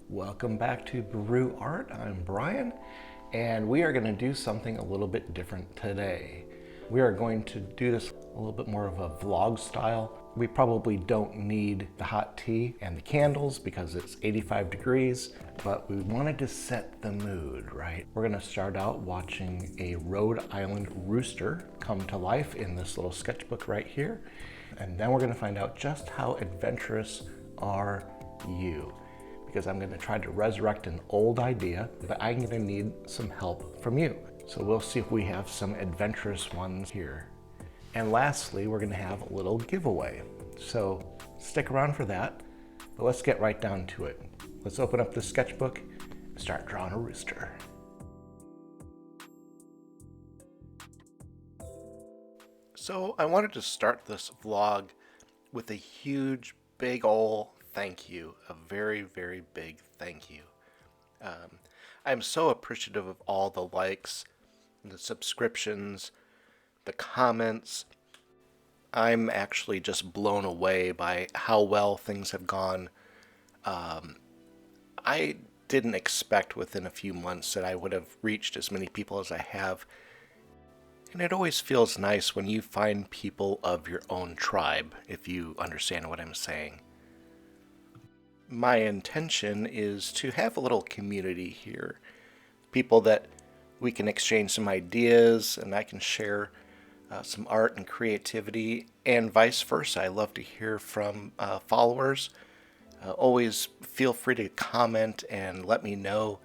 Welcome back to Brew Art. I'm Brian, and we are going to do something a little bit different today. We are going to do this a little bit more of a vlog style. We probably don't need the hot tea and the candles because it's 85 degrees, but we wanted to set the mood, right? We're going to start out watching a Rhode Island rooster come to life in this little sketchbook right here, and then we're going to find out just how adventurous are you, because I'm going to try to resurrect an old idea, but I'm going to need some help from you. So we'll see if we have some adventurous ones here. And lastly, we're going to have a little giveaway. So stick around for that, but let's get right down to it. Let's open up the sketchbook and start drawing a rooster. So I wanted to start this vlog with a huge, big ol' thank you, a very, very big thank you. I'm so appreciative of all the likes, the subscriptions, the comments. I'm actually just blown away by how well things have gone. I didn't expect within a few months that I would have reached as many people as I have. And it always feels nice when you find people of your own tribe, if you understand what I'm saying. My intention is to have a little community here. People that we can exchange some ideas and I can share some art and creativity, and vice versa. I love to hear from followers. Always feel free to comment and let me know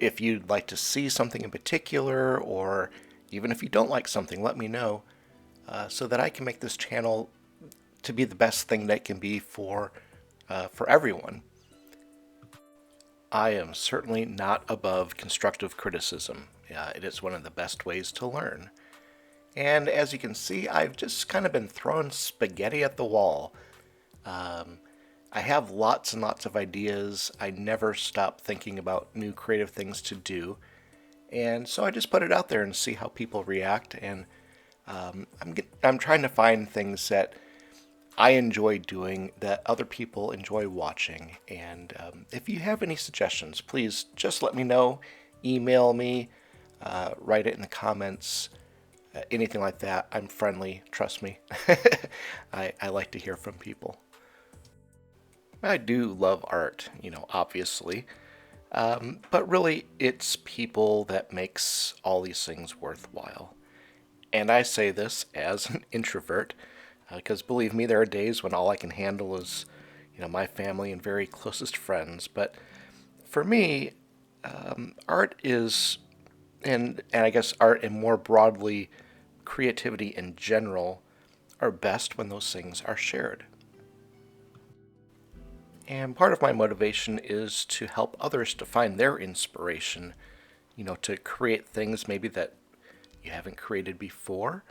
if you'd like to see something in particular, or even if you don't like something, let me know so that I can make this channel to be the best thing that it can be for everyone. I am certainly not above constructive criticism. It is one of the best ways to learn. And as you can see, I've just kind of been throwing spaghetti at the wall. I have lots and lots of ideas. I never stop thinking about new creative things to do. And so I just put it out there and see how people react. And I'm trying to find things that I enjoy doing that other people enjoy watching. And if you have any suggestions, please just let me know. Email me, write it in the comments, anything like that. I'm friendly, trust me. I like to hear from people. I do love art, obviously. But really, it's people that makes all these things worthwhile. And I say this as an introvert, because believe me, there are days when all I can handle is, my family and very closest friends. But for me, art is, and I guess art and more broadly, creativity in general, are best when those things are shared. And part of my motivation is to help others to find their inspiration, to create things maybe that you haven't created before,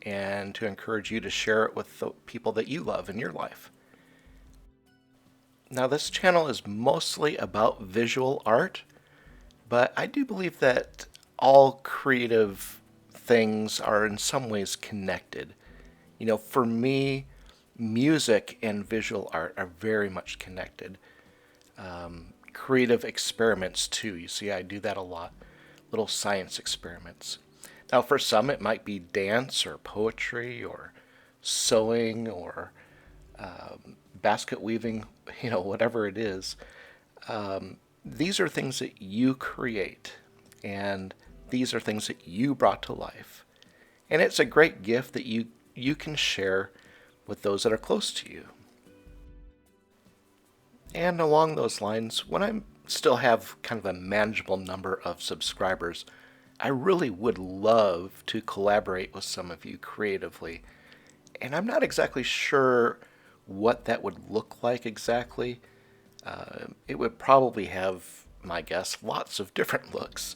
and to encourage you to share it with the people that you love in your life. Now, this channel is mostly about visual art, but I do believe that all creative things are in some ways connected. For me, music and visual art are very much connected. Creative experiments too. You see, I do that a lot. Little science experiments. Now, for some, it might be dance or poetry or sewing or basket weaving, whatever it is. These are things that you create, and these are things that you brought to life. And it's a great gift that you can share with those that are close to you. And along those lines, when I still have kind of a manageable number of subscribers, I really would love to collaborate with some of you creatively. And I'm not exactly sure what that would look like exactly. It would probably have, my guess, lots of different looks.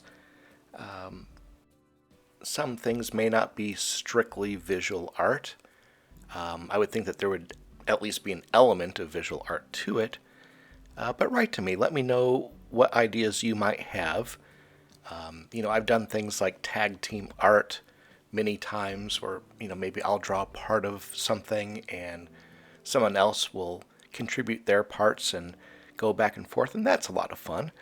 Some things may not be strictly visual art. I would think that there would at least be an element of visual art to it. But write to me. Let me know what ideas you might have. I've done things like tag team art many times, or maybe I'll draw part of something and someone else will contribute their parts and go back and forth, and that's a lot of fun.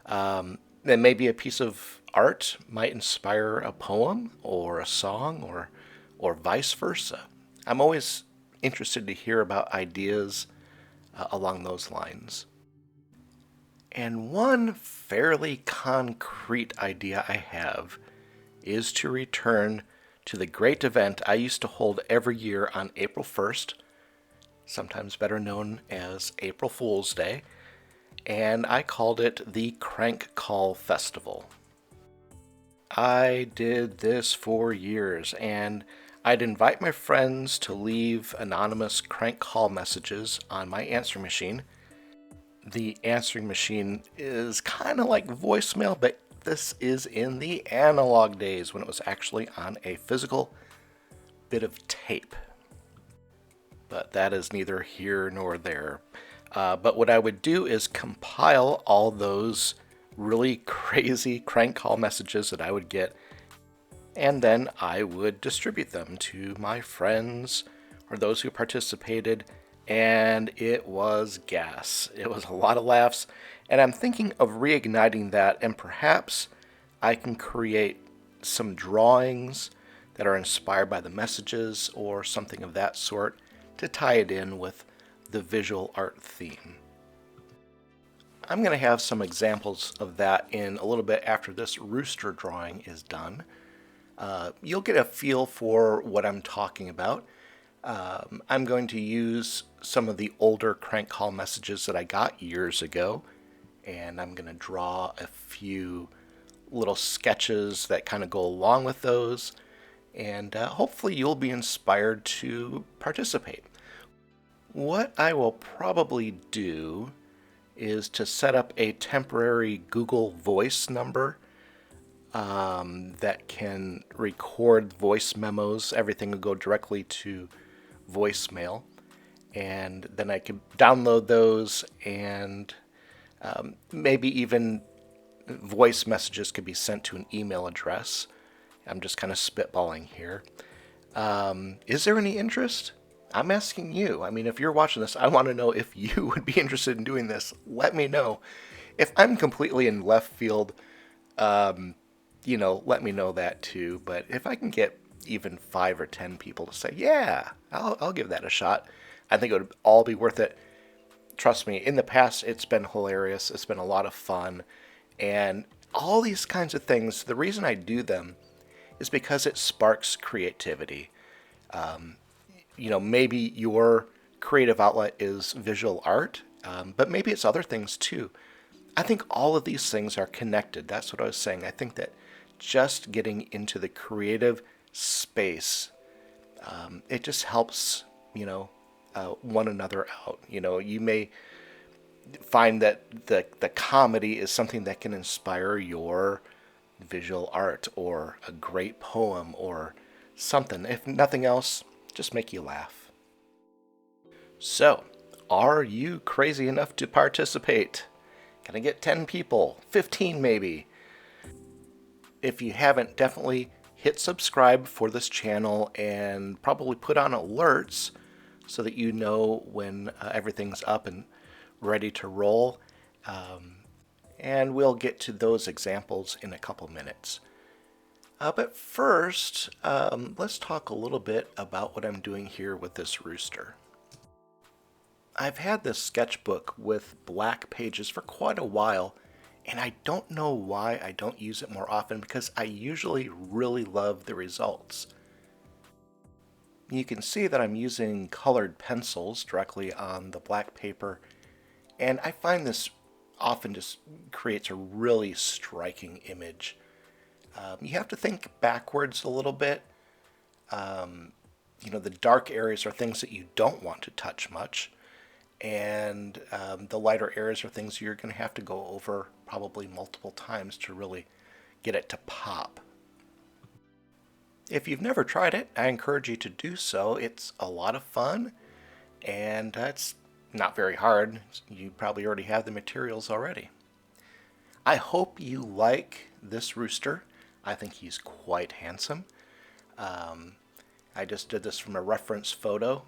Then maybe a piece of art might inspire a poem or a song or vice versa. I'm always interested to hear about ideas along those lines. And one fairly concrete idea I have is to return to the great event I used to hold every year on April 1st, sometimes better known as April Fool's Day, and I called it the Crank Call Festival. I did this for years, and I'd invite my friends to leave anonymous crank call messages on my answering machine. The answering machine is kind of like voicemail, but this is in the analog days when it was actually on a physical bit of tape. But that is neither here nor there. But what I would do is compile all those really crazy crank call messages that I would get, and then I would distribute them to my friends or those who participated, and it was gas. It was a lot of laughs, and I'm thinking of reigniting that, and perhaps I can create some drawings that are inspired by the messages or something of that sort to tie it in with the visual art theme. I'm going to have some examples of that in a little bit after this rooster drawing is done. You'll get a feel for what I'm talking about. I'm going to use some of the older crank call messages that I got years ago, and I'm going to draw a few little sketches that kind of go along with those, and hopefully you'll be inspired to participate. What I will probably do is to set up a temporary Google Voice number that can record voice memos. Everything will go directly to voicemail, and then I can download those, and maybe even voice messages could be sent to an email address. I'm just kind of spitballing here. Is there any interest? I'm asking you. I mean, if you're watching this, I want to know if you would be interested in doing this. Let me know. If I'm completely in left field, let me know that too. But if I can get even 5 or 10 people to say, yeah, I'll give that a shot, I think it would all be worth it. Trust me, in the past, it's been hilarious. It's been a lot of fun. And all these kinds of things, the reason I do them is because it sparks creativity. Maybe your creative outlet is visual art, but maybe it's other things too. I think all of these things are connected. That's what I was saying. I think that just getting into the creative space, it just helps, one another out. You may find that the comedy is something that can inspire your visual art or a great poem or something. If nothing else, just make you laugh. So, are you crazy enough to participate? Can I get 10 people? 15 maybe? If you haven't, definitely hit subscribe for this channel and probably put on alerts so that you know when everything's up and ready to roll. And we'll get to those examples in a couple minutes. But first, let's talk a little bit about what I'm doing here with this rooster. I've had this sketchbook with black pages for quite a while, and I don't know why I don't use it more often because I usually really love the results. You can see that I'm using colored pencils directly on the black paper, and I find this often just creates a really striking image. You have to think backwards a little bit. The dark areas are things that you don't want to touch much, and the lighter areas are things you're going to have to go over probably multiple times to really get it to pop. If you've never tried it, I encourage you to do so. It's a lot of fun, and it's not very hard. You probably already have the materials already. I hope you like this rooster. I think he's quite handsome. I just did this from a reference photo,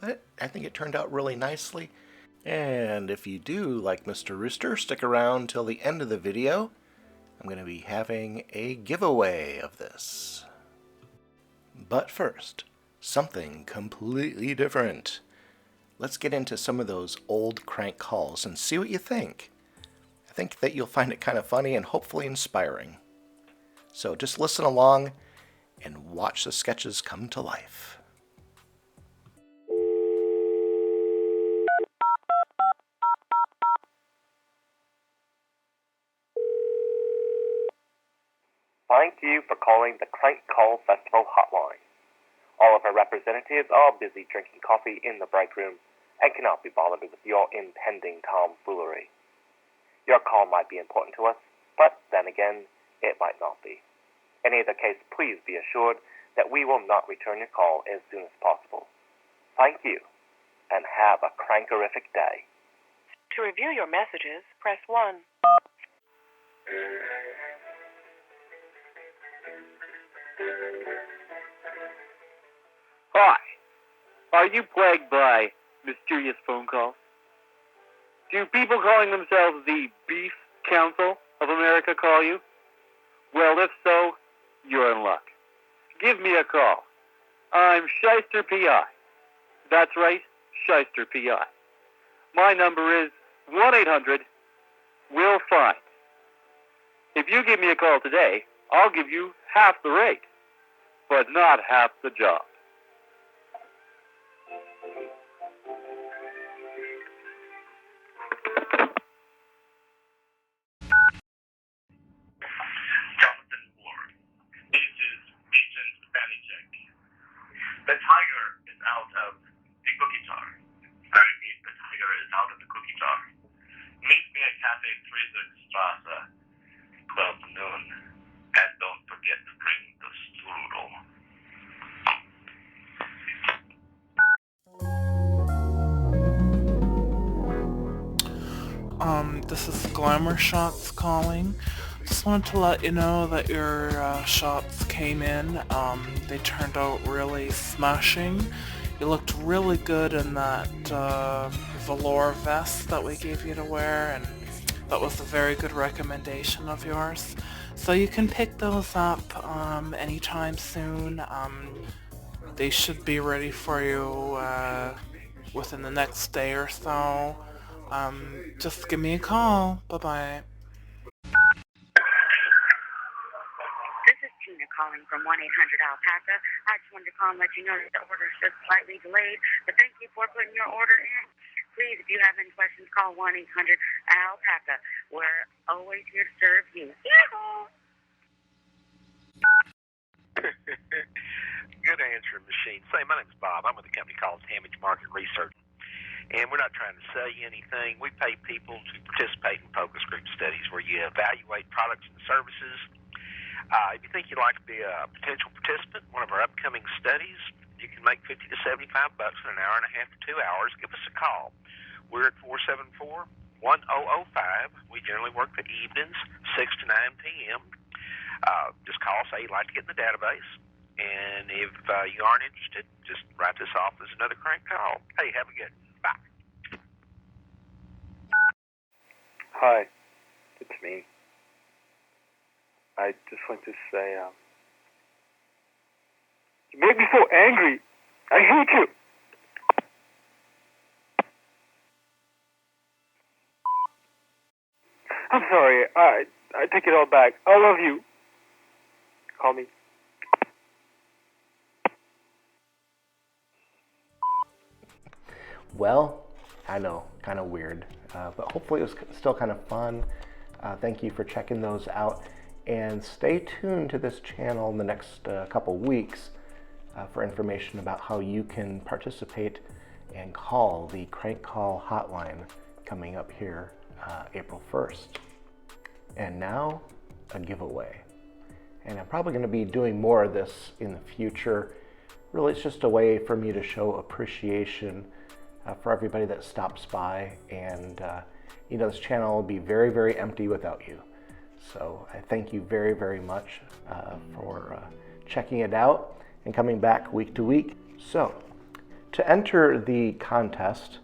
but I think it turned out really nicely. And if you do like Mr. Rooster, stick around till the end of the video. I'm going to be having a giveaway of this. But first, something completely different. Let's get into some of those old crank calls and see what you think. I think that you'll find it kind of funny and hopefully inspiring. So just listen along and watch the sketches come to life. Thank you for calling the Crank Call Festival hotline. All of our representatives are busy drinking coffee in the break room and cannot be bothered with your impending tomfoolery. Your call might be important to us, but then again, it might not be. In either case, please be assured that we will not return your call as soon as possible. Thank you, and have a crankerific day. To review your messages, press 1. Hi. Are you plagued by mysterious phone calls? Do people calling themselves the Beef Council of America call you? Well, if so, you're in luck. Give me a call. I'm Shyster P.I. That's right, Shyster P.I. My number is 1-800-WILL-FIND. If you give me a call today, I'll give you half the rate, but not half the job. The tiger is out of the cookie jar. I repeat, the tiger is out of the cookie jar. Meet me at Cafe Friedrichstrasse, 12 noon. And don't forget to bring the strudel. This is Glamour Shots calling. Just wanted to let you know that your shots came in. They turned out really smashing. You looked really good in that velour vest that we gave you to wear, and that was a very good recommendation of yours. So you can pick those up anytime soon. They should be ready for you within the next day or so. Just give me a call. Bye-bye. This is Tina calling from 1-800-ALPACA. I just wanted to call and let you know that the order is just slightly delayed, but thank you for putting your order in. Please, if you have any questions, call 1-800-ALPACA. We're always here to serve you. Good answering machine. Say, my name's Bob. I'm with a company called Damage Market Research. And we're not trying to sell you anything. We pay people to participate in focus group studies where you evaluate products and services. If you think you'd like to be a potential participant in one of our upcoming studies, you can make $50 to $75 in an hour and a half to 2 hours. Give us a call. We're at 474-1005. We generally work the evenings, 6 to 9 p.m. Just call, say you'd like to get in the database. And if you aren't interested, just write this off as another crank call. Hey, have a good one. Bye. Hi, it's me. I just want to say, you make me so angry. I hate you. I'm sorry. I take it all back. I love you. Call me. Well, I know, kind of weird, but hopefully it was still kind of fun. Thank you for checking those out, and stay tuned to this channel in the next couple weeks for information about how you can participate and call the Crank Call hotline coming up here April 1st. And now, a giveaway. And I'm probably going to be doing more of this in the future. Really, it's just a way for me to show appreciation for everybody that stops by, and this channel will be very, very empty without you. So I thank you very, very much for checking it out and coming back week to week. So to enter the contest,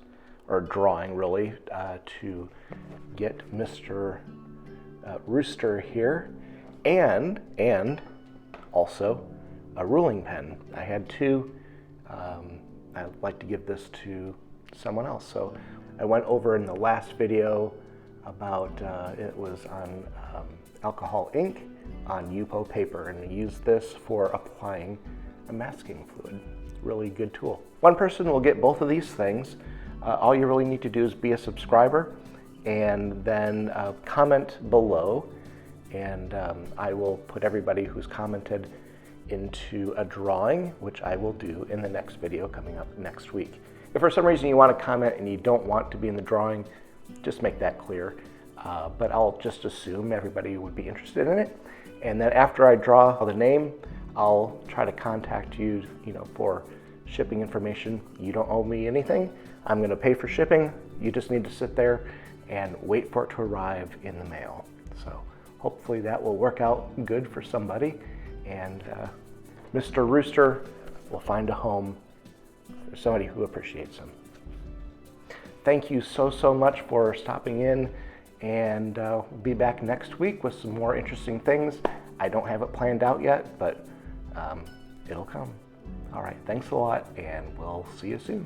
or drawing really, to get Mr. Rooster here, and also a ruling pen. I had two. I'd like to give this to someone else. So I went over in the last video about, it was on alcohol ink on Yupo paper, and I used this for applying a masking fluid. Really good tool. One person will get both of these things. All you really need to do is be a subscriber and then comment below, and I will put everybody who's commented into a drawing, which I will do in the next video coming up next week. If for some reason you want to comment and you don't want to be in the drawing, just make that clear. But I'll just assume everybody would be interested in it. And then after I draw the name, I'll try to contact you, for shipping information. You don't owe me anything. I'm going to pay for shipping. You just need to sit there and wait for it to arrive in the mail. So hopefully that will work out good for somebody, and Mr. Rooster will find a home for somebody who appreciates him. Thank you so much for stopping in, and we'll be back next week with some more interesting things. I don't have it planned out yet, but it'll come. All right, thanks a lot, and we'll see you soon.